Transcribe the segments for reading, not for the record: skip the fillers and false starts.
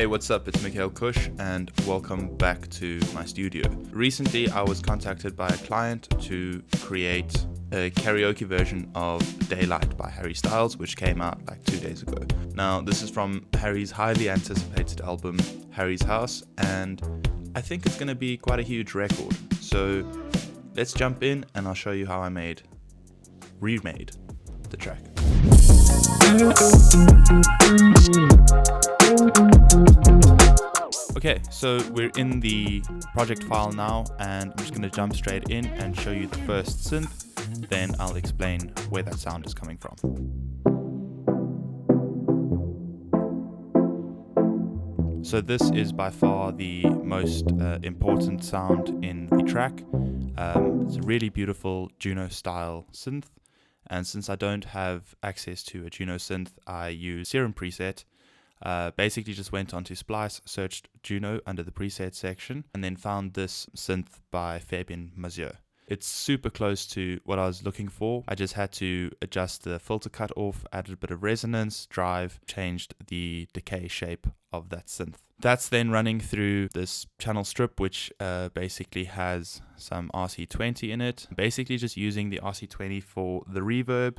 What's up? It's Mikhail Kush and welcome back to my studio. Recently I was contacted by a client to create a karaoke version of Daylight by Harry Styles, which came out like 2 days ago. Now this is from Harry's highly anticipated album Harry's House, and I think it's going to be quite a huge record. So let's jump in and I'll show you how I remade the track. Okay, so we're in the project file now, and I'm just going to jump straight in and show you the first synth, then I'll explain where that sound is coming from. So this is by far the most important sound in the track. It's a really beautiful Juno style synth, and since I don't have access to a Juno synth, I use Serum preset. Basically just went onto Splice, searched Juno under the preset section, and then found this synth by Fabian Mazieu. It's super close to what I was looking for. I just had to adjust the filter cutoff, added a bit of resonance, drive, changed the decay shape of that synth. That's then running through this channel strip, which basically has some RC20 in it. Basically just using the RC20 for the reverb,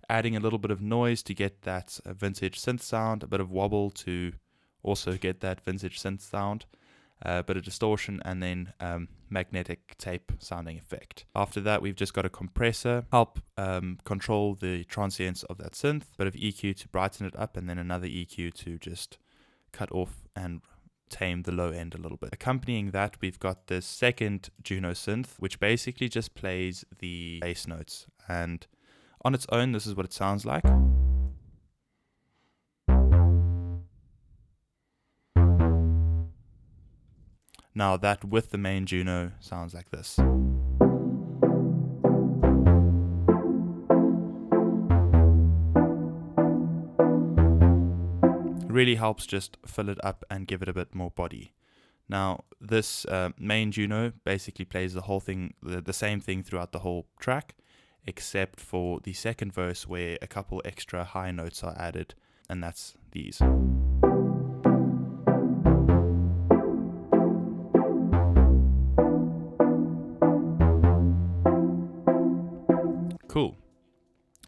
adding a little bit of noise to get that vintage synth sound, a bit of wobble to also get that vintage synth sound, a bit of distortion, and then magnetic tape sounding effect. After that, we've just got a compressor, help control the transients of that synth, a bit of EQ to brighten it up, and then another EQ to just cut off and tame the low end a little bit. Accompanying that, we've got this second Juno synth, which basically just plays the bass notes, and on its own, this is what it sounds like. Now that with the main Juno sounds like this. It really helps just fill it up and give it a bit more body. Now this main Juno basically plays the whole thing, the same thing throughout the whole track, except for the second verse where a couple extra high notes are added, and that's these. Cool.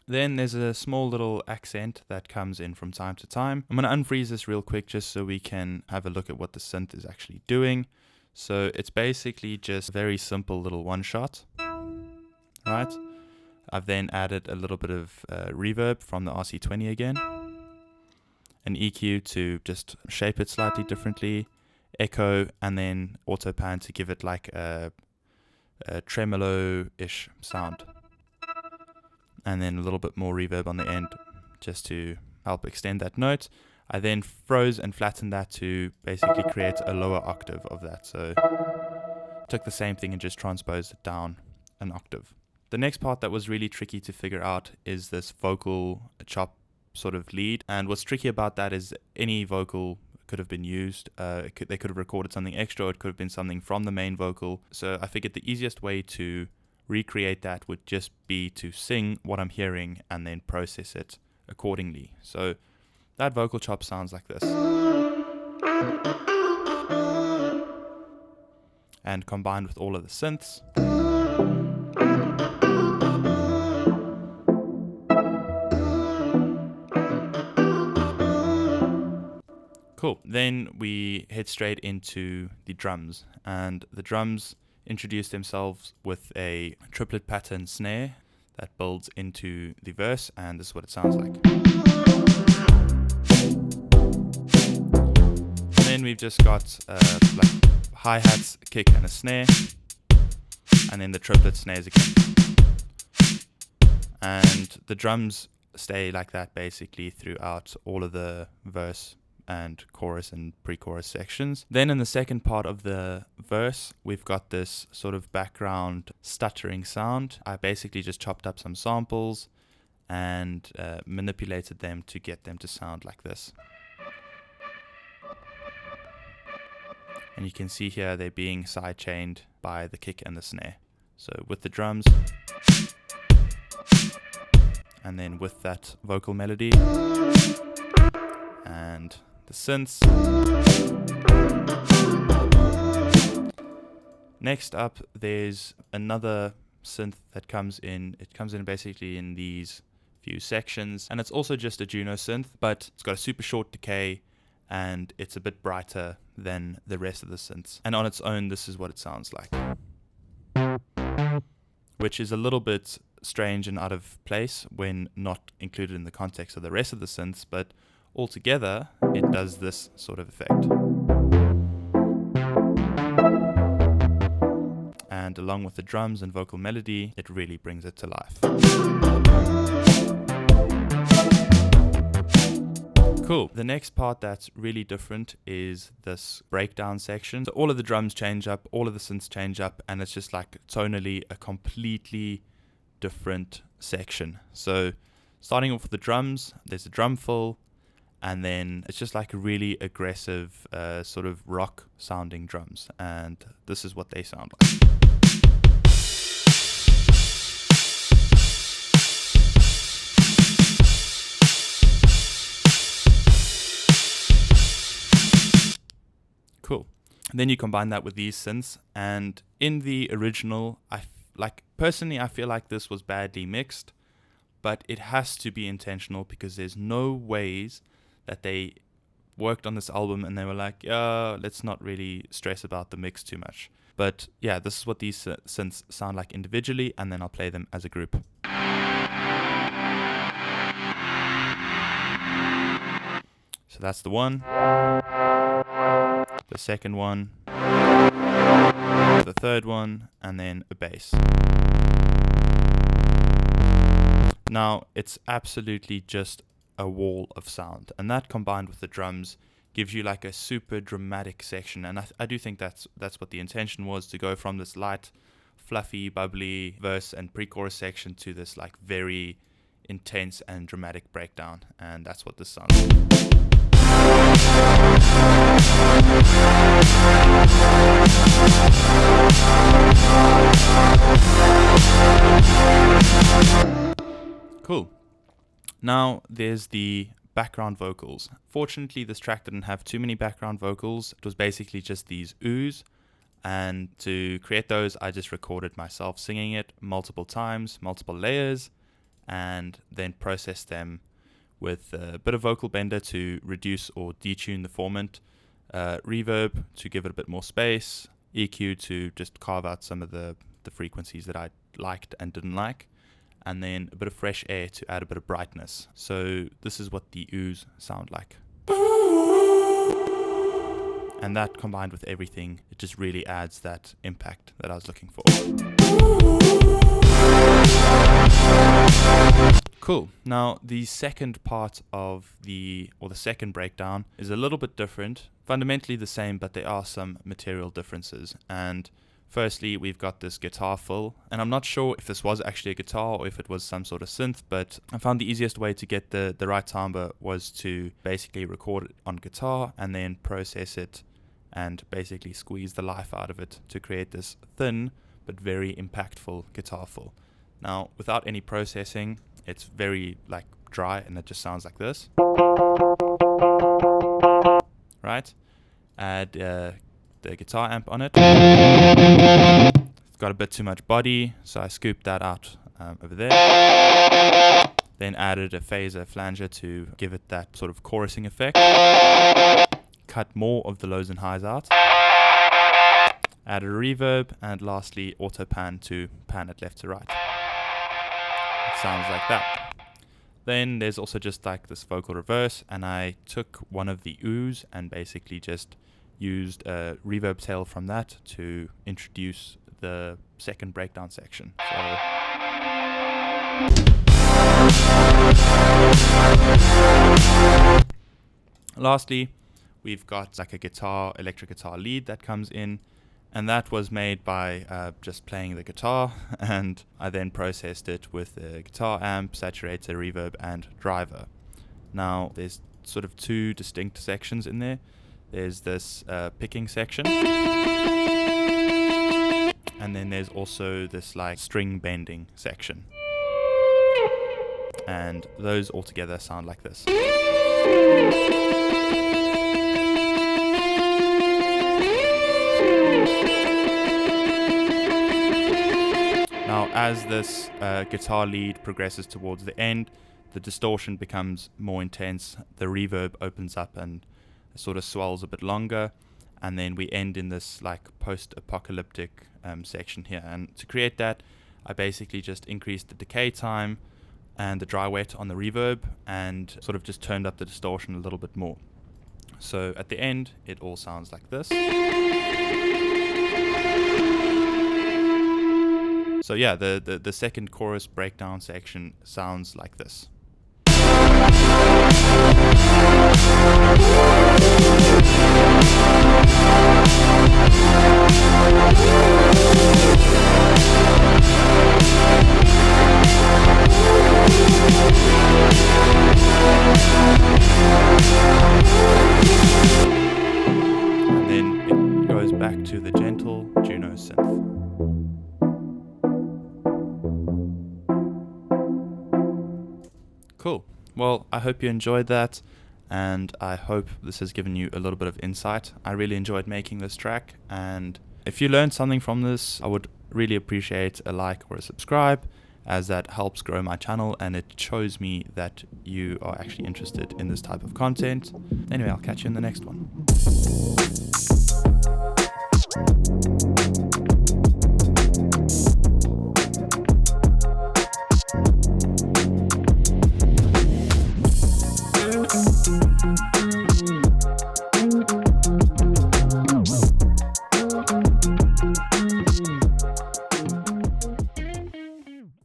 Then there's a small little accent that comes in from time to time. I'm going to unfreeze this real quick just so we can have a look at what the synth is actually doing. So it's basically just a very simple little one shot, right? I've then added a little bit of reverb from the RC20 again, an EQ to just shape it slightly differently, echo, and then auto pan to give it like a tremolo-ish sound, and then a little bit more reverb on the end just to help extend that note. I then froze and flattened that to basically create a lower octave of that. So took the same thing and just transposed it down an octave. The next part that was really tricky to figure out is this vocal chop sort of lead. And what's tricky about that is any vocal could have been used. They could have recorded something extra, or it could have been something from the main vocal. So I figured the easiest way to recreate that would just be to sing what I'm hearing and then process it accordingly. So that vocal chop sounds like this. And combined with all of the synths, cool. Then we head straight into the drums, and the drums introduce themselves with a triplet pattern snare that builds into the verse, and this is what it sounds like. And then we've just got like hi-hats, kick, and a snare, and then the triplet snares again. And the drums stay like that basically throughout all of the verse and chorus and pre-chorus sections. Then in the second part of the verse, we've got this sort of background stuttering sound. I basically just chopped up some samples and manipulated them to get them to sound like this. And you can see here they're being sidechained by the kick and the snare. So with the drums, and then with that vocal melody, and the synths. Next up, there's another synth that comes in. It comes in basically in these few sections, and it's also just a Juno synth, but it's got a super short decay and it's a bit brighter than the rest of the synths. And on its own, this is what it sounds like, which is a little bit strange and out of place when not included in the context of the rest of the synths, but altogether it does this sort of effect. And along with the drums and vocal melody, it really brings it to life. Cool. The next part that's really different is this breakdown section. So all of the drums change up, all of the synths change up, and it's just like tonally a completely different section. So starting off with the drums, there's a drum fill, and then it's just like a really aggressive sort of rock sounding drums, and this is what they sound like. Cool. And then you combine that with these synths, and in the original, personally I feel like this was badly mixed, but it has to be intentional because there's no ways that they worked on this album and they were like, let's not really stress about the mix too much. But yeah, this is what these synths sound like individually, and then I'll play them as a group. So that's the one, the second one, the third one, and then a bass. Now, it's absolutely just a wall of sound, and that combined with the drums gives you like a super dramatic section, and I do think that's what the intention was, to go from this light, fluffy, bubbly verse and pre-chorus section to this like very intense and dramatic breakdown, and that's what this sounds like. Cool. Now there's the background vocals. Fortunately, this track didn't have too many background vocals. It was basically just these oohs, and to create those I just recorded myself singing it multiple times, multiple layers, and then processed them with a bit of vocal bender to reduce or detune the formant, reverb to give it a bit more space, EQ to just carve out some of the frequencies that I liked and didn't like, and then a bit of fresh air to add a bit of brightness. So this is what the oohs sound like. And that combined with everything, it just really adds that impact that I was looking for. Cool. Now the second part of the second breakdown is a little bit different, fundamentally the same, but there are some material differences. And firstly, we've got this guitar fill, and I'm not sure if this was actually a guitar or if it was some sort of synth, but I found the easiest way to get the right timbre was to basically record it on guitar and then process it and basically squeeze the life out of it to create this thin but very impactful guitar fill. Now, without any processing, it's very like dry, and it just sounds like this. Right? Add the guitar amp on it. It's got a bit too much body, so I scooped that out over there. Then added a phaser flanger to give it that sort of chorusing effect. Cut more of the lows and highs out. Added a reverb, and lastly auto pan to pan it left to right. It sounds like that. Then there's also just like this vocal reverse, and I took one of the oohs and basically just used a reverb tail from that to introduce the second breakdown section. So lastly, we've got like a electric guitar lead that comes in, and that was made by just playing the guitar, and I then processed it with a guitar amp, saturator, reverb, and driver. Now there's sort of two distinct sections in there. There's this picking section, and then there's also this like string bending section, and those all together sound like this. as this guitar lead progresses towards the end, the distortion becomes more intense, the reverb opens up and sort of swells a bit longer, and then we end in this like post-apocalyptic section here. And to create that, I basically just increased the decay time and the dry wet on the reverb and sort of just turned up the distortion a little bit more. So at the end, it all sounds like this. So yeah, the second chorus breakdown section sounds like this. And then it goes back to the gentle Juno synth. Cool. Well, I hope you enjoyed that, and I hope this has given you a little bit of insight. I really enjoyed making this track, and if you learned something from this, I would really appreciate a like or a subscribe, as that helps grow my channel and it shows me that you are actually interested in this type of content. Anyway, I'll catch you in the next one.